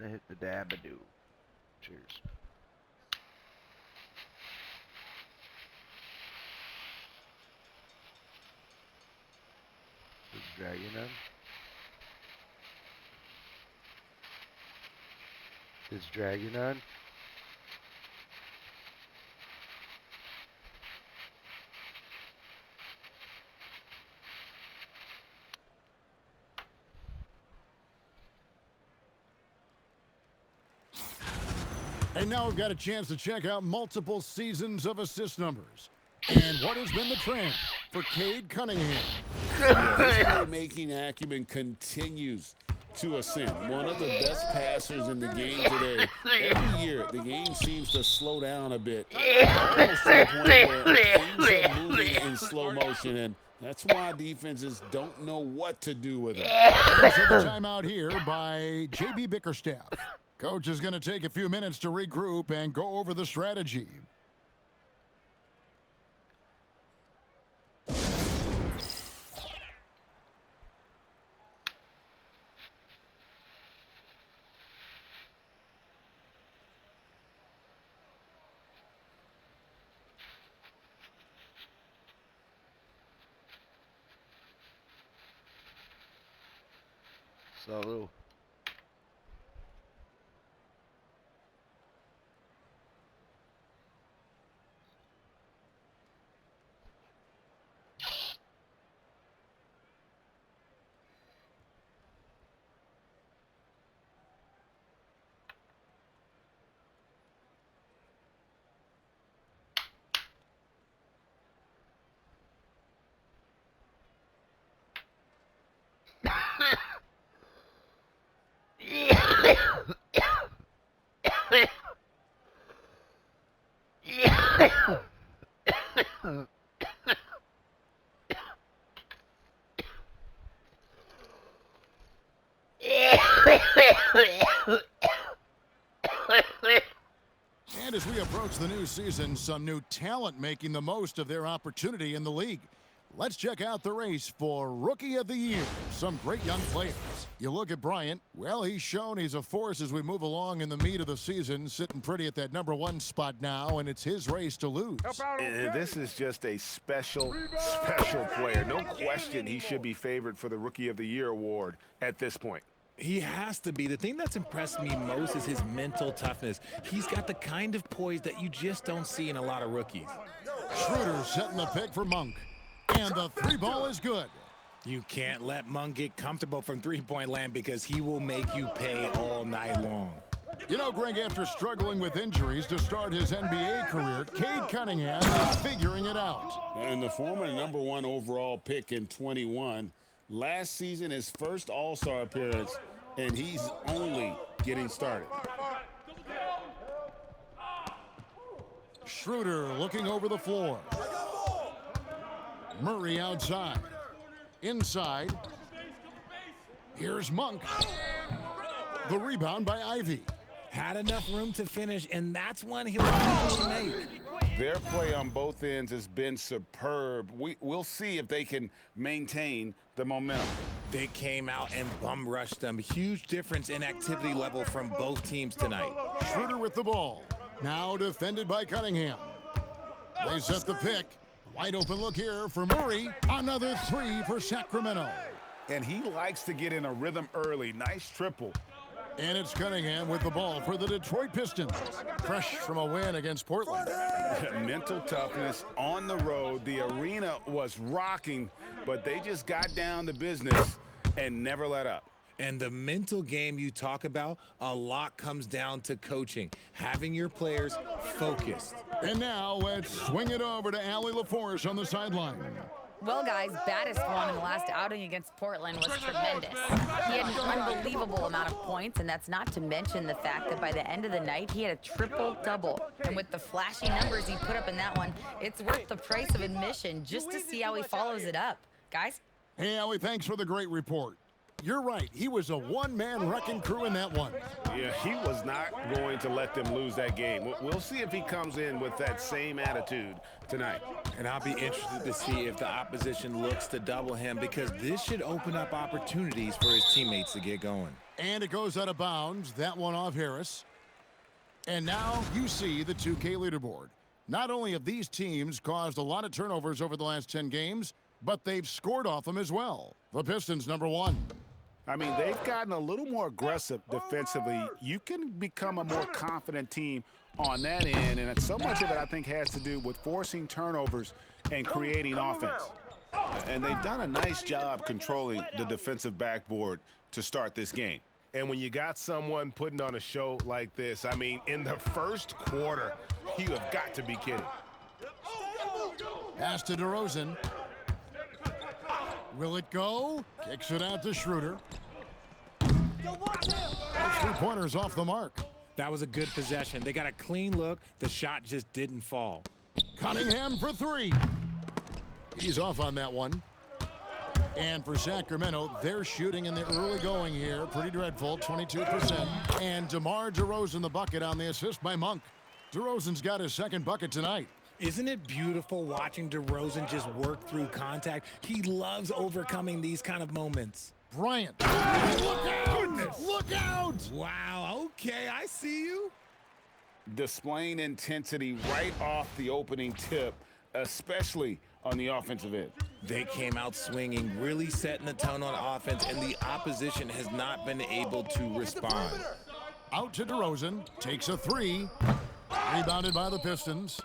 to hit the dabadoo. Cheers. Is Dragon on? Is Dragon on? And now we've got a chance to check out multiple seasons of assist numbers. And what has been the trend for Cade Cunningham? His playmaking acumen continues to ascend. One of the best passers in the game today. Every year, the game seems to slow down a bit. Almost to the point where things are moving in slow motion, and that's why defenses don't know what to do with it. Let's hit the timeout here by J.B. Bickerstaff. Coach is going to take a few minutes to regroup and go over the strategy. Salud. And as we approach the new season, some new talent making the most of their opportunity in the league. Let's check out the race for Rookie of the Year. Some great young players. You look at Bryant. Well, he's shown he's a force as we move along in the meat of the season, sitting pretty at that #1 spot now, and it's his race to lose. This is just a special player. No question he should be favored for the Rookie of the Year award at this point. He has to be. The thing that's impressed me most is his mental toughness. He's got the kind of poise that you just don't see in a lot of rookies. Schroeder setting the pick for Monk. And the three ball is good. You can't let Monk get comfortable from three-point land because he will make you pay all night long. You know, Greg, after struggling with injuries to start his NBA career, Cade Cunningham is figuring it out. And the former #1 overall pick in 21, last season his first All-Star appearance, and he's only getting started. Schroeder looking over the floor. Murray outside. Inside. Here's Monk. The rebound by Ivy. Had enough room to finish, and that's one he'll probably make. Their play on both ends has been superb. We'll see if they can maintain the momentum. They came out and bum rushed them. Huge difference in activity level from both teams tonight. Schroeder with the ball. Now defended by Cunningham. They set the pick. Wide open look here for Murray. Another three for Sacramento. And he likes to get in a rhythm early. Nice triple. And it's Cunningham with the ball for the Detroit Pistons. Fresh from a win against Portland. Mental toughness on the road. The arena was rocking, but they just got down to business and never let up. And the mental game you talk about, a lot comes down to coaching, having your players focused. And now let's swing it over to Allie LaForce on the sideline. Well, guys, baddest one in the last outing against Portland was tremendous. He had an unbelievable amount of points, and that's not to mention the fact that by the end of the night, he had a triple-double. And with the flashy numbers he put up in that one, it's worth the price of admission just to see how he follows it up. Guys? Hey, Allie, thanks for the great report. You're right. He was a one-man wrecking crew in that one. Yeah, he was not going to let them lose that game. We'll see if he comes in with that same attitude tonight. And I'll be interested to see if the opposition looks to double him, because this should open up opportunities for his teammates to get going. And it goes out of bounds. That one off Harris. And now you see the 2K leaderboard. Not only have these teams caused a lot of turnovers over the last 10 games, but they've scored off them as well. The Pistons, number 1. I mean, they've gotten a little more aggressive defensively. You can become a more confident team on that end, and so much of it, I think, has to do with forcing turnovers and creating offense. And they've done a nice job controlling the defensive backboard to start this game. And when you got someone putting on a show like this, I mean, in the first quarter, you have got to be kidding. Pass to DeRozan. Will it go? Kicks it out to Schroeder. Three-pointers off the mark. That was a good possession. They got a clean look. The shot just didn't fall. Cunningham for 3. He's off on that one. And for Sacramento, they're shooting in the early going here. Pretty dreadful, 22%. And DeMar DeRozan the bucket on the assist by Monk. DeRozan's got his second bucket tonight. Isn't it beautiful watching DeRozan just work through contact? He loves overcoming these kind of moments. Bryant. Look out! Look out! Wow, okay, I see you. Displaying intensity right off the opening tip, especially on the offensive end. They came out swinging, really setting the tone on offense, and the opposition has not been able to respond. Out to DeRozan. Takes a 3. Rebounded by the Pistons.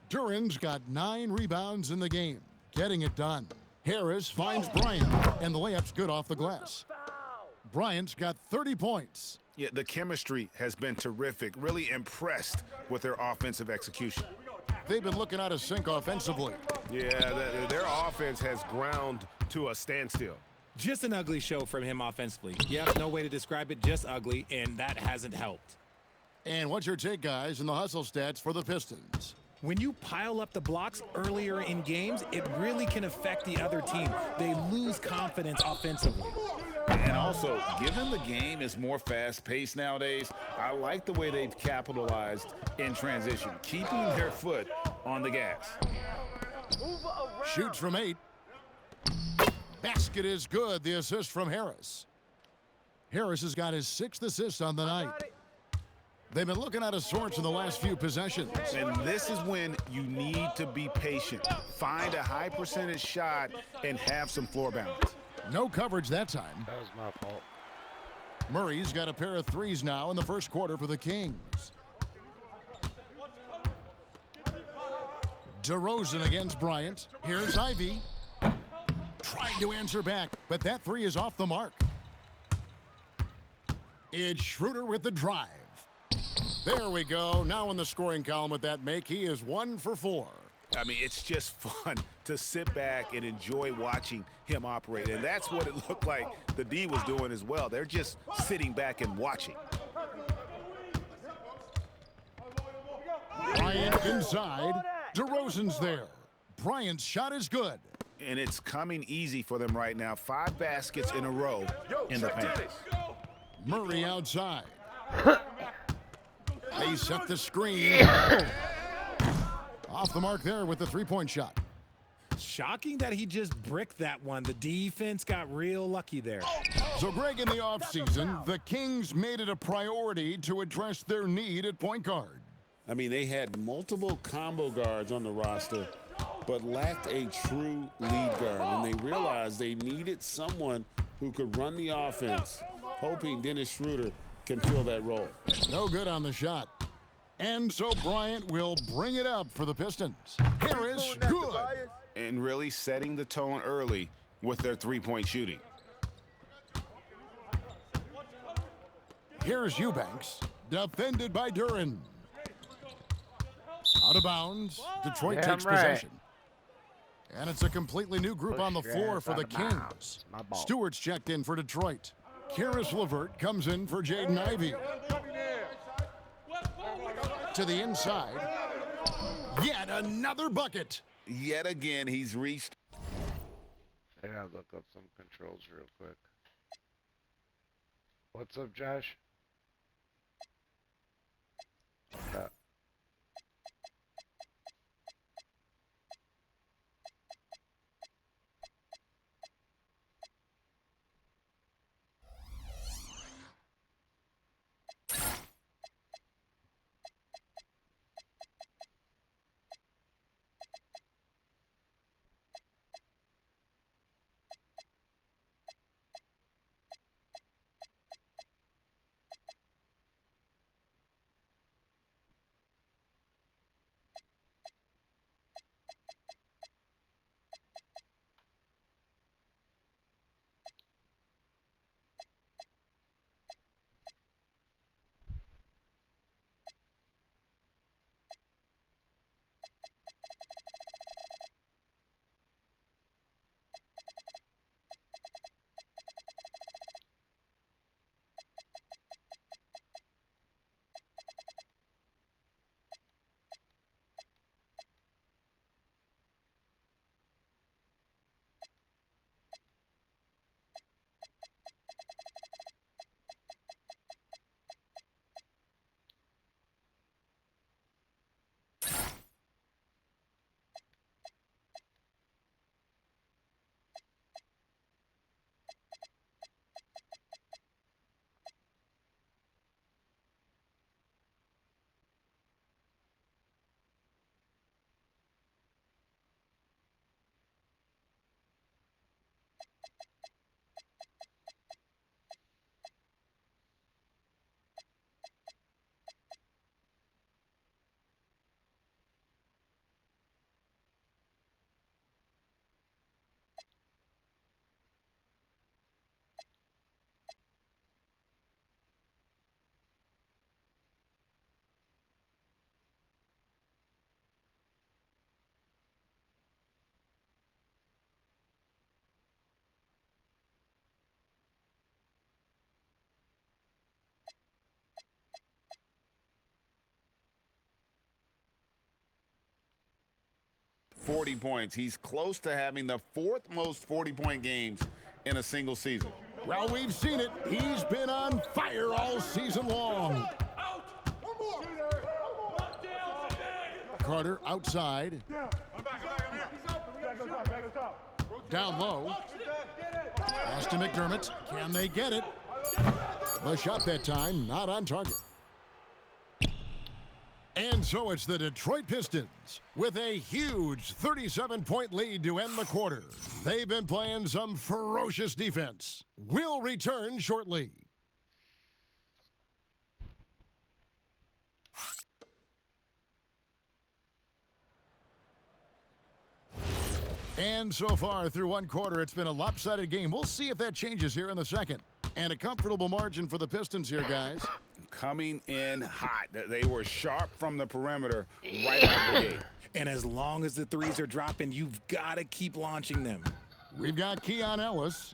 Duran's got 9 rebounds in the game. Getting it done. Harris finds Bryant, and the layup's good off the glass. Bryant's got 30 points. Yeah, the chemistry has been terrific. Really impressed with their offensive execution. They've been looking out of sync offensively. Yeah, their offense has ground to a standstill. Just an ugly show from him offensively. Yep, no way to describe it, just ugly, and that hasn't helped. And what's your take, guys, in the hustle stats for the Pistons? When you pile up the blocks earlier in games, it really can affect the other team. They lose confidence offensively. And also, given the game is more fast-paced nowadays, I like the way they've capitalized in transition, keeping their foot on the gas. Shoots from 8. Basket is good. The assist from Harris. Harris has got his 6th assist on the night. They've been looking out of sorts in the last few possessions. And this is when you need to be patient. Find a high percentage shot and have some floor balance. No coverage that time. That was my fault. Murray's got a pair of 3s now in the first quarter for the Kings. DeRozan against Bryant. Here's Ivy. Trying to answer back, but that 3 is off the mark. It's Schroeder with the drive. There we go. Now in the scoring column with that make, he is 1 for 4. I mean, it's just fun to sit back and enjoy watching him operate. And that's what it looked like the D was doing as well. They're just sitting back and watching. Bryant inside. DeRozan's there. Bryant's shot is good. And it's coming easy for them right now. 5 baskets in a row in the paint. Murray outside. They set the screen. Off the mark there with the 3-point shot. Shocking that he just bricked that one. The defense got real lucky there. So, Greg, in the offseason, the Kings made it a priority to address their need at point guard. I mean, they had multiple combo guards on the roster, but lacked a true lead guard. And they realized they needed someone who could run the offense, hoping Dennis Schroeder can fill that role. No good on the shot. And so Bryant will bring it up for the Pistons. Harris, good. And really setting the tone early with their 3-point shooting. Here's Eubanks, defended by Duran. Out of bounds. Detroit Damn takes right. possession. And it's a completely new group on the Push your floor ass for out the of bounds. Kings. My ball. Stewart's checked in for Detroit. Karis LeVert comes in for Jaden Ivey. To the inside. Yet another bucket. Yet again, he's reached. I gotta look up some controls real quick. What's up, Josh? Uh, .40 points. He's close to having the 4th most 40-point games in a single season. Well, we've seen it. He's been on fire all season long. Carter outside. Down low. Pass to McDermott. Can they get it? The shot that time, not on target. And so it's the Detroit Pistons with a huge 37-point lead to end the quarter. They've been playing some ferocious defense. We'll return shortly. And so far through one quarter, it's been a lopsided game. We'll see if that changes here in the second. And a comfortable margin for the Pistons here, guys. Coming in hot. They were sharp from the perimeter right out of the gate. And as long as the threes are dropping, you've got to keep launching them. We've got Keon Ellis.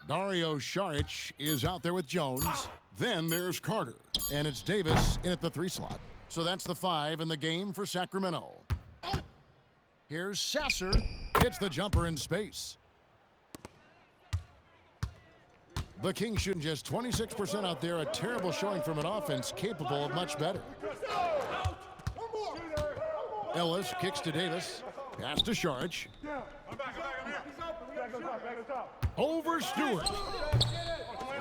Dario Saric is out there with Jones. Then there's Carter. And it's Davis in at the 3 slot. So that's the 5 in the game for Sacramento. Here's Sasser. Hits the jumper in space. The Kings shooting just 26% out there. A terrible showing from an offense capable of much better. Ellis kicks to Davis. Pass to Saric. Over Stewart.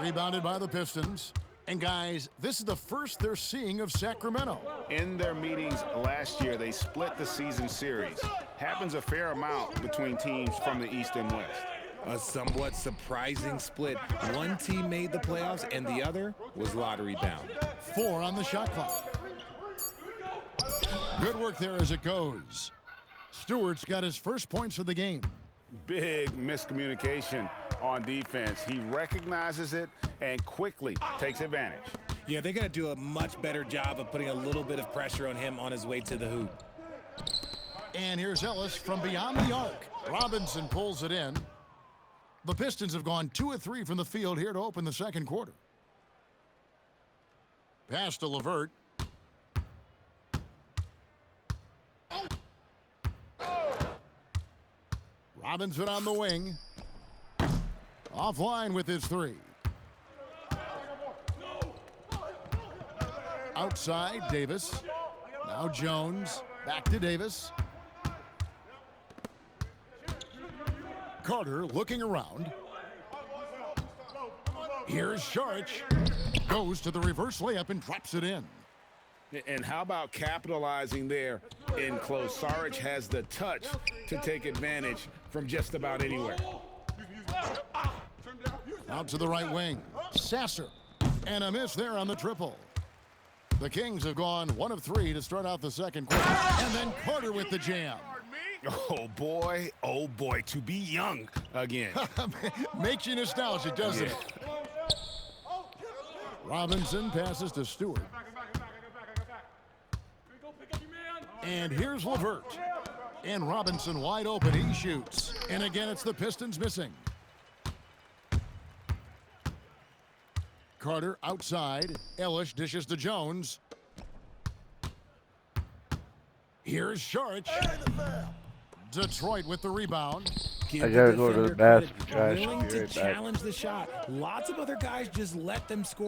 Rebounded by the Pistons. And guys, this is the first they're seeing of Sacramento. In their meetings last year, they split the season series. Happens a fair amount between teams from the East and West. A somewhat surprising split. One team made the playoffs and the other was lottery bound. 4 on the shot clock. Good work there as it goes. Stewart's got his first points of the game. Big miscommunication on defense. He recognizes it and quickly takes advantage. Yeah, they got to do a much better job of putting a little bit of pressure on him on his way to the hoop. And here's Ellis from beyond the arc. Robinson pulls it in. The Pistons have gone 2 of 3 from the field here to open the second quarter. Pass to LeVert. Robinson on the wing. Offline with his 3. outside, Davis. Now Jones, back to Davis. Carter looking around. Here's Saric. Goes to the reverse layup and drops it in. And how about capitalizing there in close? Saric has the touch to take advantage from just about anywhere. Out to the right wing. Sasser. And a miss there on the triple. The Kings have gone 1 of 3 to start out the second quarter. And then Carter with the jam. Oh boy, to be young again. Makes you nostalgic, doesn't it? Robinson passes to Stewart. And here's LeVert. And Robinson wide open. He shoots. And again, it's the Pistons missing. Carter outside. Ellis dishes to Jones. Here's Saric. Detroit with the rebound. Give I gotta the go to the defender bathroom, credit. Josh. Willing Be to right back. challenge the shot. Lots of other guys just let them score.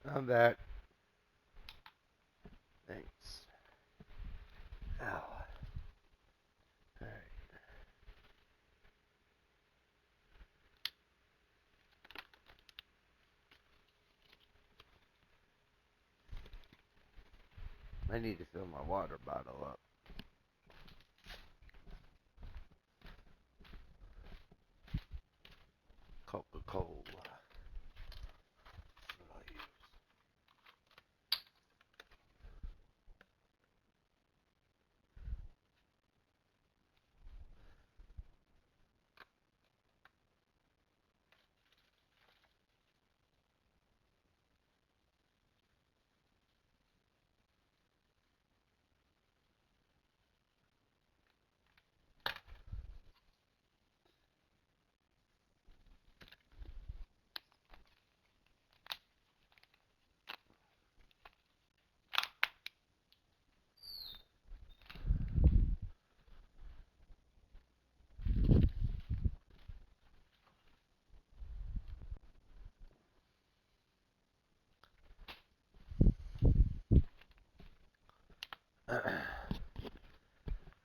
I'm back. Thanks. Ow. Alright. I need to fill my water bottle up. Coca-Cola.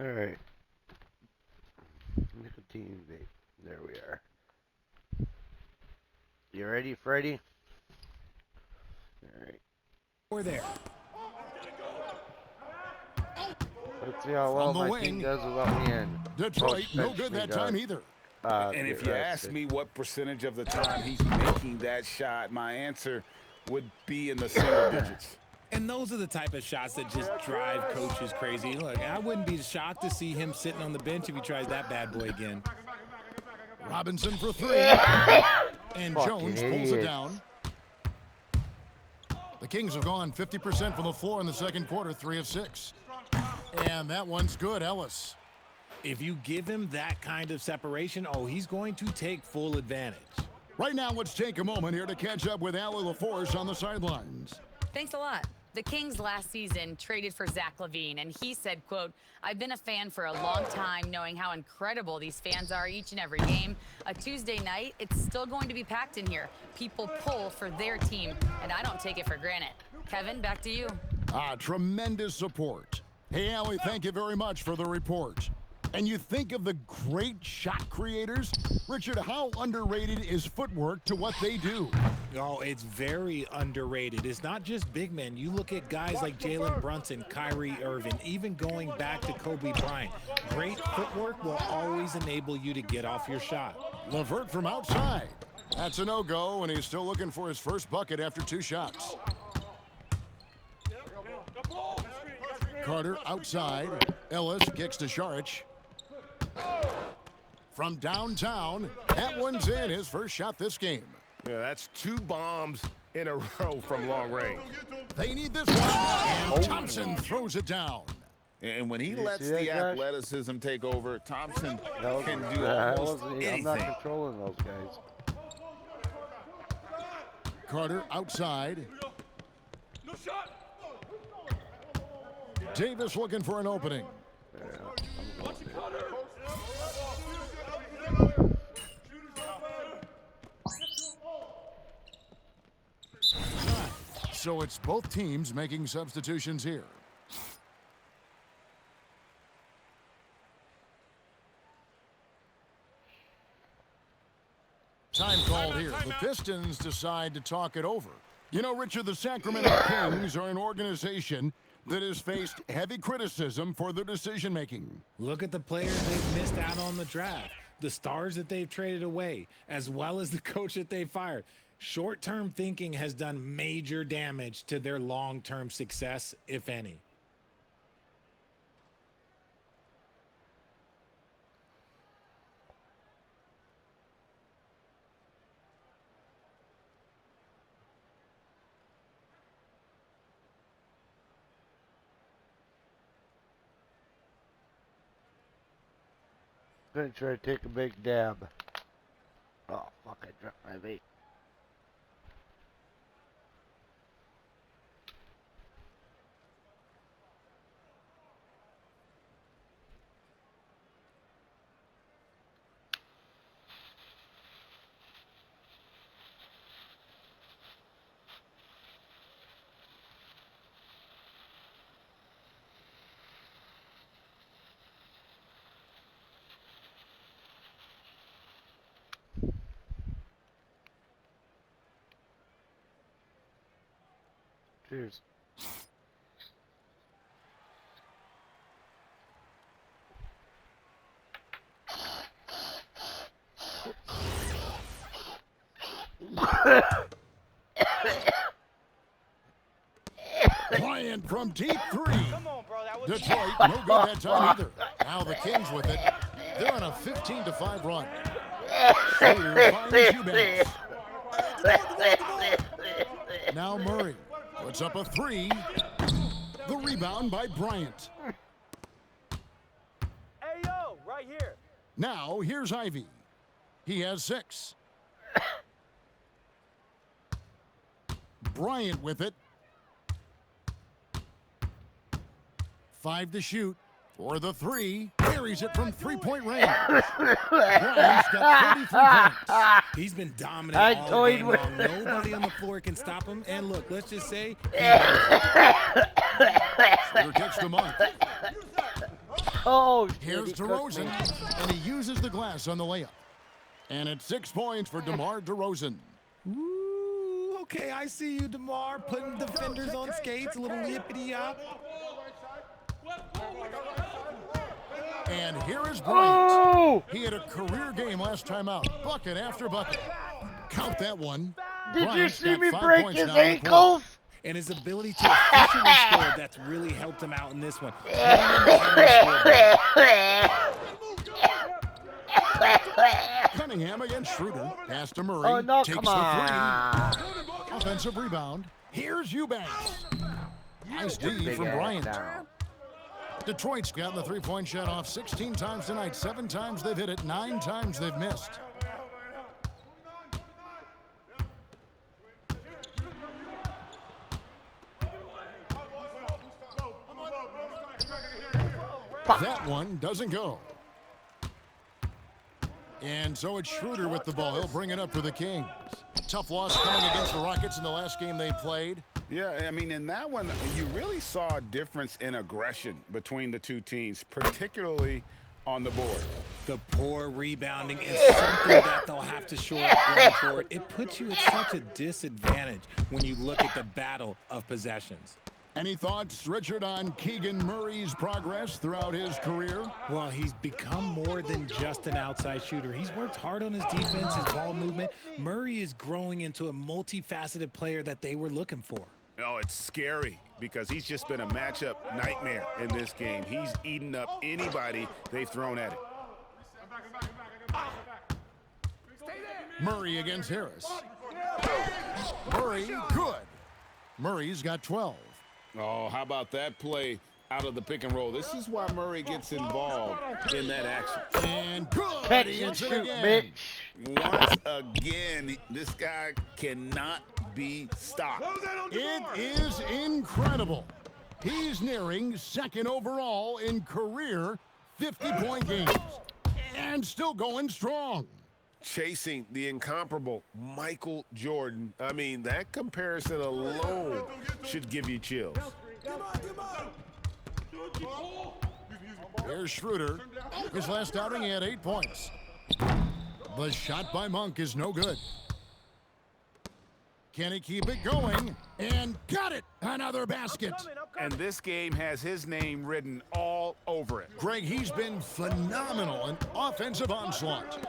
Alright. Nicotine vape. There we are. You ready, Freddy? Alright. We're there. Let's see how well From the my team wing, does without me in. Detroit, no bench good me, that dog. time either. And if you ask me what percentage of the time he's making that shot, my answer would be in the single digits. And those are the type of shots that just drive coaches crazy. Look, I wouldn't be shocked to see him sitting on the bench if he tries that bad boy again. Robinson for three. And Jones pulls it idiots. down. The Kings have gone 50% from the floor in the second quarter, 3 of 6. And that one's good, Ellis. If you give him that kind of separation, oh, he's going to take full advantage. Right now, let's take a moment here to catch up with Allie LaForce on the sidelines. Thanks a lot. The Kings last season traded for Zach LaVine, and he said, quote, "I've been a fan for a long time, knowing how incredible these fans are each and every game. A Tuesday night, it's still going to be packed in here. People pull for their team, and I don't take it for granted." Kevin, back to you. Tremendous support. Hey, Allie, thank you very much for the report. And you think of the great shot creators? Richard, how underrated is footwork to what they do? Oh, it's very underrated. It's not just big men. You look at guys like Jalen Brunson, Kyrie Irving, even going back to Kobe Bryant. Great footwork will always enable you to get off your shot. LeVert from outside. That's a no-go, and he's still looking for his first bucket after 2 shots. Carter outside. Ellis kicks to Saric. From downtown, that one's in, his first shot this game. Yeah, that's 2 bombs in a row from long range. They need this one, and Thompson throws it down. And when he You lets see that, the Josh? athleticism take over, Thompson That can wasn't- do that almost wasn't- anything. I'm not controlling those guys. Carter outside. Davis looking for an opening. So it's both teams making substitutions here. Time called here. The Pistons decide to talk it over. You know, Richard, the Sacramento Kings are an organization that has faced heavy criticism for their decision-making. Look at the players they've missed out on the draft, the stars that they've traded away, as well as the coach that they fired. Short-term thinking has done major damage to their long-term success, if any. Gonna try to take a big dab. Oh, fuck, I dropped my vape. Cheers. Bryant from deep three. Detroit, no good that time either. Now the Kings with it. They're on a 15-5 run. Schroeder finds Eubanks. Now Murray puts up a three. The rebound by Bryant. Hey, yo, right here. Now here's Ivy. He has 6. Bryant with it. 5 to shoot for the 3. Carries it from 3-point range. Bryant's got 33 points. He's been I dominant all toyed game with long. Nobody on the floor can stop him. And look, let's just say Schroeder takes the mark. Oh, shit, Here's he cooked me. DeRozan, and he uses the glass on the layup. And it's 6 points for DeMar DeRozan. Ooh, okay, I see you, DeMar, putting defenders on skates, a little yippity-yop. And here is Bryant. Oh! He had a career game last time out. Bucket after bucket. Count that one. Did you Bryant's see got me 5 break points his now in the quarter. ankles? And his ability to efficiently score, that's really helped him out in this one. Cunningham Cunningham against Schroeder. Pass to Murray. Oh, no, Takes come the on. 3. Offensive rebound. Here's Eubanks. Nice D Big from ass Bryant. down. Detroit's gotten the 3-point shot off 16 times tonight. 7 times they've hit it. 9 times they've missed. That one doesn't go. And so it's Schroeder with the ball. He'll bring it up for the Kings. Tough loss coming against the Rockets in the last game they played. Yeah, I mean, in that one, you really saw a difference in aggression between the two teams, particularly on the board. The poor rebounding is something that they'll have to shore up going forward. It puts you at such a disadvantage when you look at the battle of possessions. Any thoughts, Richard, on Keegan Murray's progress throughout his career? Well, he's become more than just an outside shooter. He's worked hard on his defense, his ball movement. Murray is growing into a multifaceted player that they were looking for. Oh, it's scary because he's just been a matchup nightmare in this game. He's eaten up anybody they've thrown at him. Murray against Harris. Murray, good. Murray's got 12. Oh, how about that play out of the pick and roll? This is why Murray gets involved in that action. And good. Catch He and hits it shoot, again. bitch. Once again, this guy cannot be stopped. It is incredible. He's nearing 2nd overall in career 50-point games. And still going strong. Chasing the incomparable Michael Jordan. I mean, that comparison alone should give you chills. Here's Schroeder. His last outing, he had 8 points. The shot by Monk is no good. Can he keep it going? And got it! Another basket. And this game has his name written all over it. Greg, he's been phenomenal in offensive onslaught.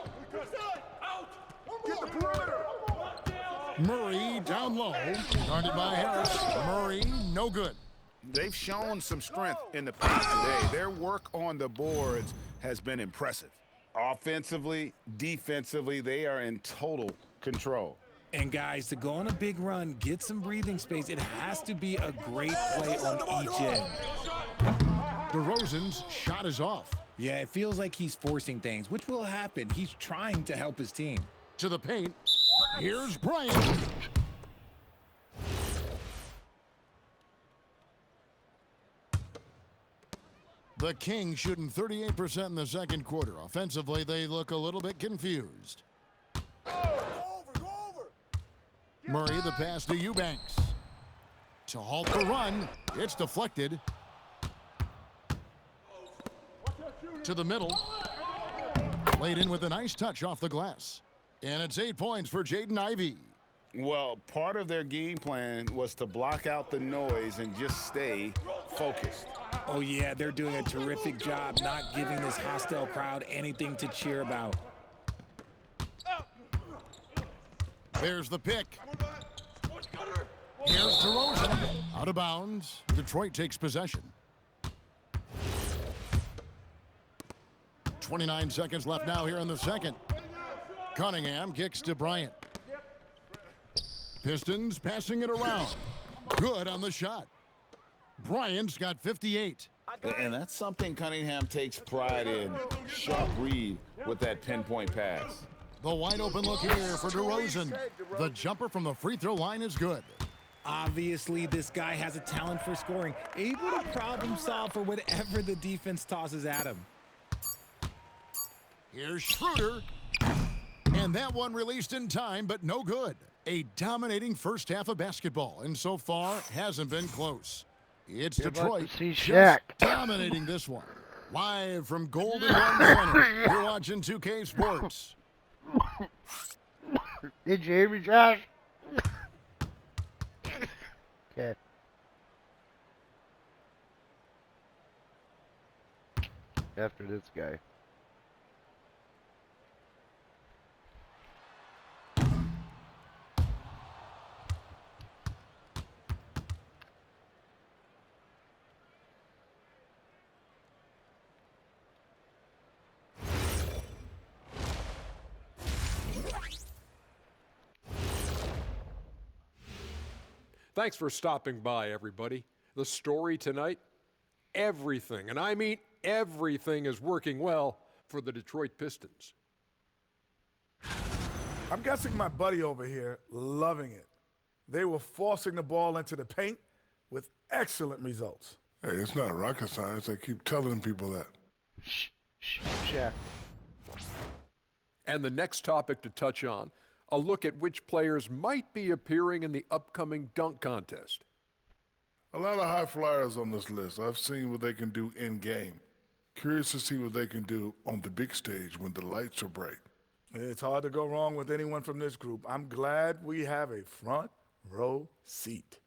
Murray down low. Guarded by Harris. Murray, no good. They've shown some strength in the paint today. Their work on the boards has been impressive. Offensively, defensively, they are in total control. And guys, to go on a big run, get some breathing space, it has to be a great play on each end. DeRozan's shot is off. Yeah, it feels like he's forcing things, which will happen. He's trying to help his team. To the paint. Here's Bryant. The Kings shooting 38% in the second quarter. Offensively, they look a little bit confused. Murray, the pass to Eubanks. To halt the run, it's deflected. To the middle. Laid in with a nice touch off the glass. And it's 8 points for Jaden Ivey. Well, part of their game plan was to block out the noise and just stay focused. Oh, yeah, they're doing a terrific job not giving this hostile crowd anything to cheer about. There's the pick. Here's DeRozan. Out of bounds. Detroit takes possession. 29 seconds left now here in the second. Cunningham kicks to Bryant. Pistons passing it around. Good on the shot. Bryant's got 58. And that's something Cunningham takes pride in. Sharp read with that pinpoint pass. The wide open look here for DeRozan. The jumper from the free throw line is good. Obviously, this guy has a talent for scoring, able to problem solve for whatever the defense tosses at him. Here's Schroeder. And that one released in time, but no good. A dominating first half of basketball, and so far hasn't been close. It's You're about to Detroit see just Shaq. dominating this one. Live from Golden One Center, you're watching 2K Sports. Did you hear me, Josh? Okay. After this guy. Thanks for stopping by, everybody. The story tonight, everything, and I mean everything, is working well for the Detroit Pistons. I'm guessing my buddy over here loving it. They were forcing the ball into the paint with excellent results. Hey, it's not rocket science. I keep telling people that. Shaq. And the next topic to touch on, a look at which players might be appearing in the upcoming dunk contest. A lot of high flyers on this list. I've seen what they can do in game. Curious to see what they can do on the big stage when the lights are bright. It's hard to go wrong with anyone from this group. I'm glad we have a front row seat.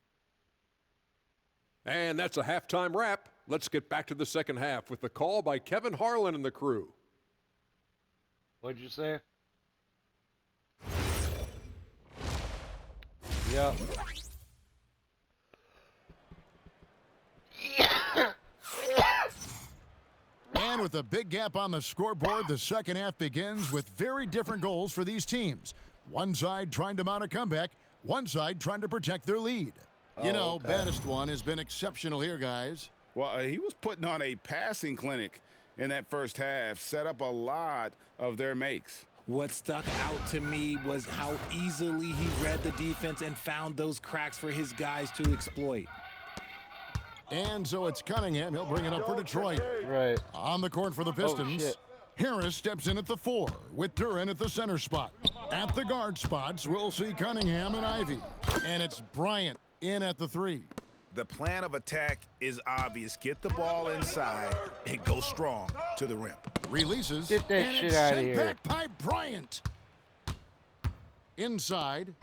And that's a halftime wrap. Let's get back to the second half with the call by Kevin Harlan and the crew. What'd you say? Yep. And with a big gap on the scoreboard, the second half begins with very different goals for these teams. One side trying to mount a comeback, one side trying to protect their lead. You know, baddest one has been exceptional here, guys. Well, he was putting on a passing clinic in that first half, set up a lot of their makes. What stuck out to me was how easily he read the defense and found those cracks for his guys to exploit. And so it's Cunningham. He'll bring it up for Detroit. Right. On the court for the Pistons. shit. Harris steps in at the 4 with Duran at the center spot. At the guard spots, we'll see Cunningham and Ivy. And it's Bryant in at the 3. The plan of attack is obvious. Get the ball inside and go strong to the rim. Releases. Get that and shit it's outta sent here. back by Bryant. Inside.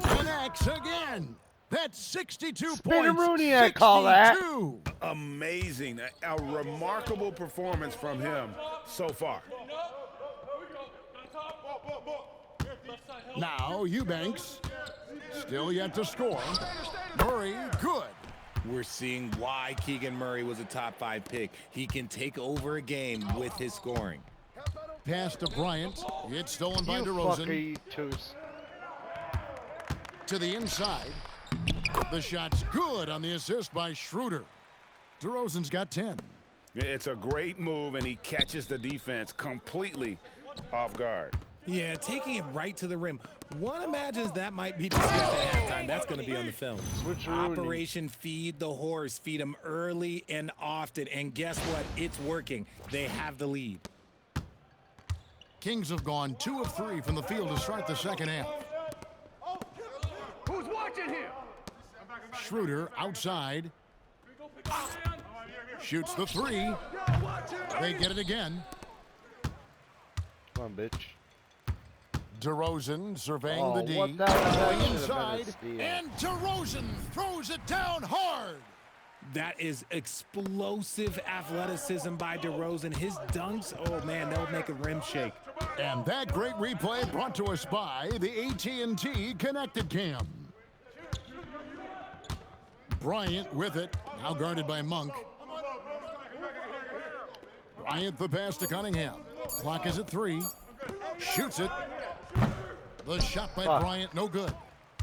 Connects again. That's 62 points. Rooney, I call that. 62. Amazing. A remarkable performance from him so far. Now Eubanks. Still yet to score. Murray, good. We're seeing why Keegan Murray was a top 5 pick. He can take over a game with his scoring. Pass to Bryant. It's stolen by You DeRozan. fucker, you toos. To the inside. The shot's good on the assist by Schroeder. DeRozan's got 10. It's a great move, and he catches the defense completely off guard. Yeah, taking it right to the rim. One imagines that might be discussed at halftime. That's going to be on the film. Switcheroonie. Operation Feed the Horse. Feed him early and often. And guess what? It's working. They have the lead. Kings have gone 2 of 3 from the field to start the second half. Who's watching here? Schroeder outside. Shoots the 3. They get it again. Come on, bitch. DeRozan surveying Oh, the D. what the hell? That Going should have inside, been a steal. and DeRozan throws it down hard. That is explosive athleticism by DeRozan. His dunks, oh man, they'll make a rim shake. And that great replay brought to us by the AT&T Connected Cam. Bryant with it, now guarded by Monk. Bryant the pass to Cunningham. Clock is at 3. Shoots it. The shot by Bryant, no good.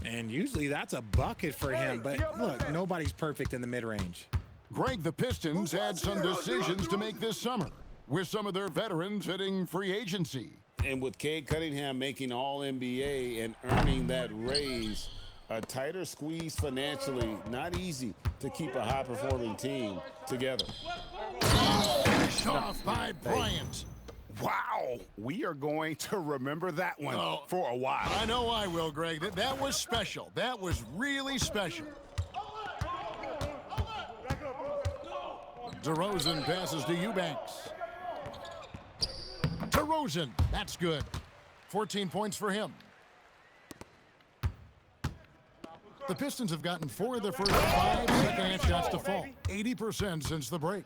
And usually that's a bucket for him, but look, nobody's perfect in the mid-range. Greg, the Pistons had some decisions to make this summer, with some of their veterans hitting free agency. And with Cade Cunningham making All-NBA and earning that raise, a tighter squeeze financially, not easy to keep a high-performing team together. Finished off by Bryant. Wow, we are going to remember that one for a while. I know I will, Greg. That was special. That was really special. DeRozan passes to Eubanks. DeRozan, that's good. 14 points for him. The Pistons have gotten 4 of their first 5 second-half shots to fall. 80% since the break.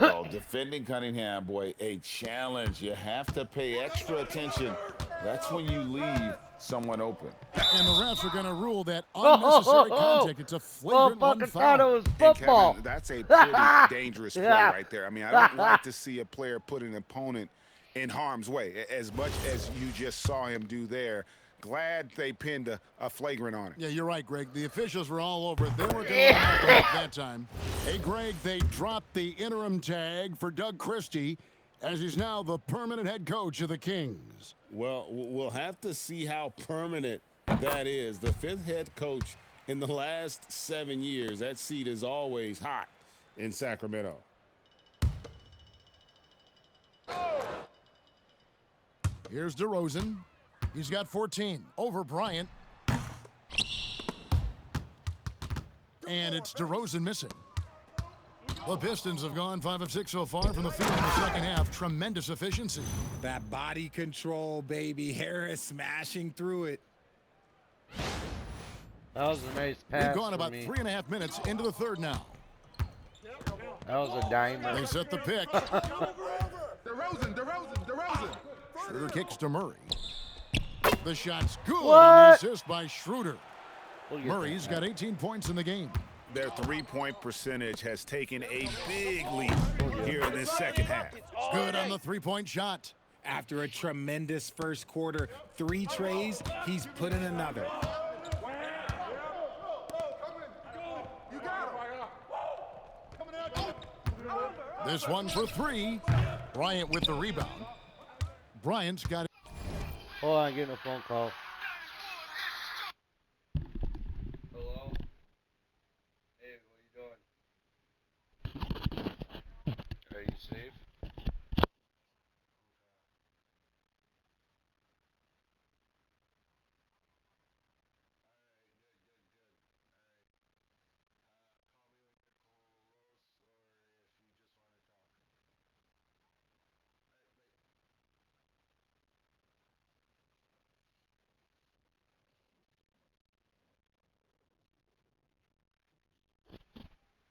Well, defending Cunningham, boy, a challenge. You have to pay extra attention. That's when you leave someone open. And the refs are going to rule that unnecessary contact. It's a flagrant fucking thought it foul. was And football. Kevin, that's a pretty dangerous play right there. I mean, I don't like to see a player put an opponent in harm's way, as much as you just saw him do there. Glad they pinned a flagrant on it. Yeah, you're right, Greg. The officials were all over it. They weren't going to have to make that time. Hey, Greg, they dropped the interim tag for Doug Christie, as he's now the permanent head coach of the Kings. Well, we'll have to see how permanent that is. The 5th head coach in the last 7 years. That seat is always hot in Sacramento. Here's DeRozan. He's got 14 over Bryant. And it's DeRozan missing. The Pistons have gone 5 of 6 so far from the field in the second half. Tremendous efficiency. That body control, baby. Harris smashing through it. That was a nice pass. We've gone for about me. 3.5 minutes into the third now. That was a dimer. They set the pick. DeRozan. Schroeder kicks to Murray. The shot's good. What? And the assist by Schroeder. Look at Murray's that. got 18 points in the game. Their three-point percentage has taken a big leap here in this second half. Good on the three-point shot. After a tremendous first quarter, 3 trays, he's put in another. This one for 3. Bryant with the rebound. Bryant's got it. Hold on, getting a phone call. Hello? Hey, what are you doing? Are you safe?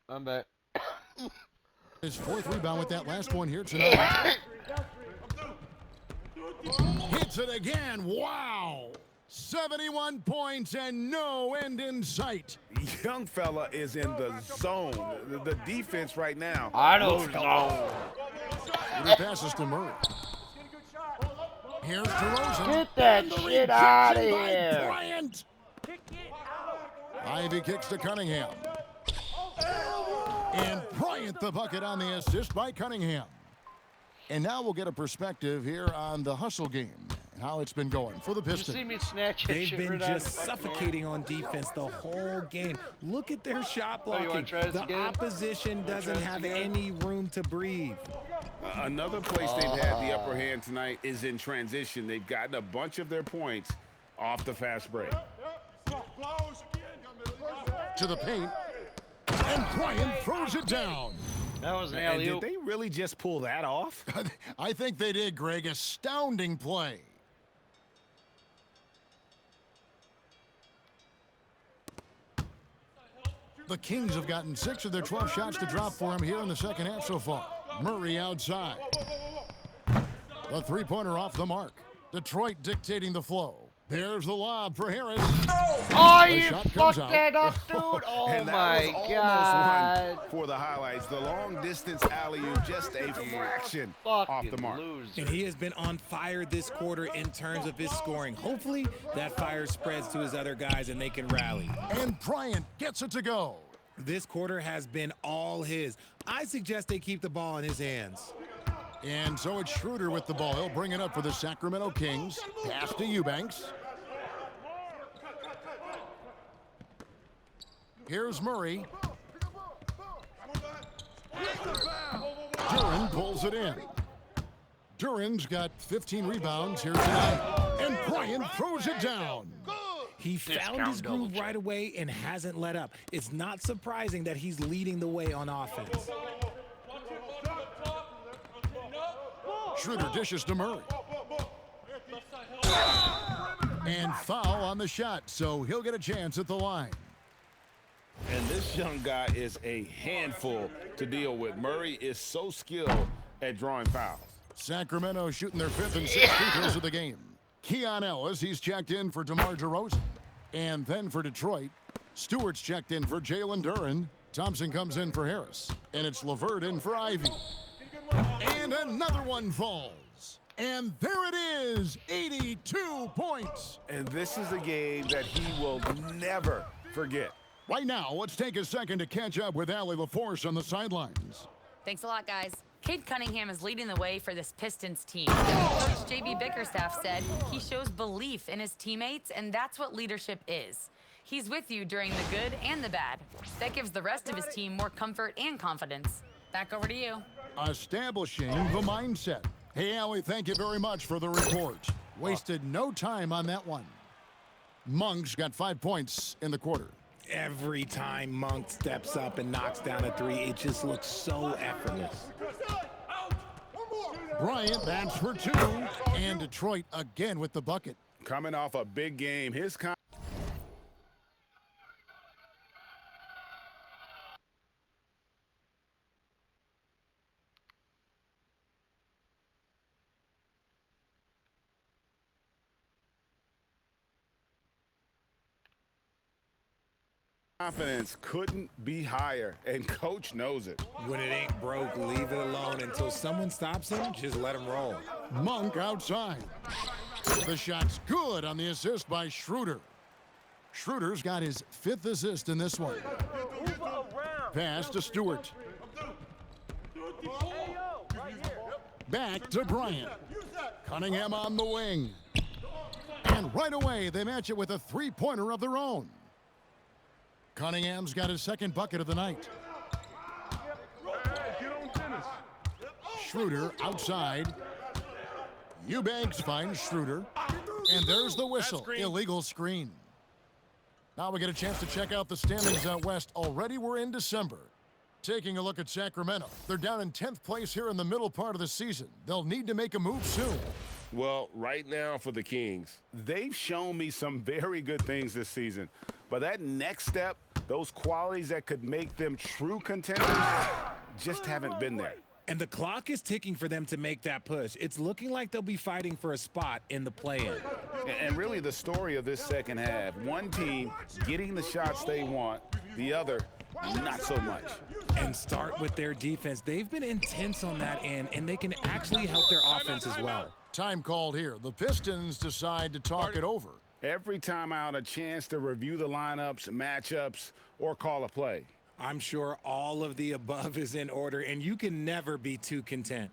I'm back. His 4th rebound with that last one here tonight. Hits it again. Wow. 71 points and no end in sight. Young fella is in the zone. The defense right now. I don't looks know. He passes to Murray. Here's DeRozan. Get that And the shit out of rejection by here. Bryant. Ivy kicks to Cunningham. And Bryant the bucket on the assist by Cunningham. And now we'll get a perspective here on the hustle game and how it's been going for the Did you Pistons. see me snatch that They've shit been right out of just the fucking suffocating on defense the whole game. Look at their shot Oh, you wanna blocking. try this The again? opposition doesn't this have again? any room to breathe. Another place they've had the upper hand tonight is in transition. They've gotten a bunch of their points off the fast break. To the paint. And Bryant throws it down. That was an And did alley-oop. they really just pull that off? I think they did, Greg. Astounding play. The Kings have gotten 6 of their 12 shots to drop for him here in the second half so far. Murray outside. The three-pointer off the mark. Detroit dictating the flow. There's the lob for Harris. Oh, The you shot comes fucked out. that up, dude. Oh, And that my was almost God. one for the highlights. The long distance alley-oop, just a fraction off the Fucking mark. loser. And he has been on fire this quarter in terms of his scoring. Hopefully that fire spreads to his other guys and they can rally. And Bryant gets it to go. This quarter has been all his. I suggest they keep the ball in his hands. And so it's Schroeder with the ball. He'll bring it up for the Sacramento Kings. Pass to Eubanks. Here's Murray. Duran pulls it in. Duran's got 15 rebounds here tonight. And Bryant throws it down. He found his groove right away and hasn't let up. It's not surprising that he's leading the way on offense. Schroeder dishes to Murray. And foul on the shot, so he'll get a chance at the line. And this young guy is a handful to deal with. Murray is so skilled at drawing fouls. Sacramento shooting their 5th and 6th free throws of the game. Keon Ellis, he's checked in for DeMar DeRozan. And then for Detroit, Stewart's checked in for Jalen Duran. Thompson comes in for Harris. And it's LeVert in for Ivy. And another one falls. And there it is, 82 points. And this is a game that he will never forget. Right now, let's take a second to catch up with Allie LaForce on the sidelines. Thanks a lot, guys. Cade Cunningham is leading the way for this Pistons team. Coach J.B. Bickerstaff said he shows belief in his teammates, and that's what leadership is. He's with you during the good and the bad. That gives the rest of his team more comfort and confidence. Back over to you. Establishing the mindset. Hey, Allie, thank you very much for the report. Wasted no time on that one. Monk's got 5 points in the quarter. Every time Monk steps up and knocks down a three, it just looks so effortless. Bryant, that's for 2. And Detroit again with the bucket. Coming off a big game, his confidence couldn't be higher, and coach knows it. When it ain't broke, leave it alone until someone stops him. Just let him roll. Monk outside. The shot's good on the assist by Schroeder. Schroeder's got his 5th assist in this one. Pass to Stewart. Back to Bryant. Cunningham on the wing. And right away, they match it with a three-pointer of their own. Cunningham's got his 2nd bucket of the night. Schroeder outside. Eubanks finds Schroeder. And there's the whistle. Illegal screen. Now we get a chance to check out the standings out west. Already we're in December. Taking a look at Sacramento. They're down in 10th place here in the middle part of the season. They'll need to make a move soon. Well, right now for the Kings, They've shown me some very good things this season. But that next step, those qualities that could make them true contenders, just haven't been there. And the clock is ticking for them to make that push. It's looking like they'll be fighting for a spot in the play-in. And really the story of this second half, one team getting the shots they want, the other not so much. And start with their defense. They've been intense on that end, and they can actually help their offense as well. Time called here. The Pistons decide to talk it over. Every time out, a chance to review the lineups, matchups, or call a play. I'm sure all of the above is in order, and you can never be too content.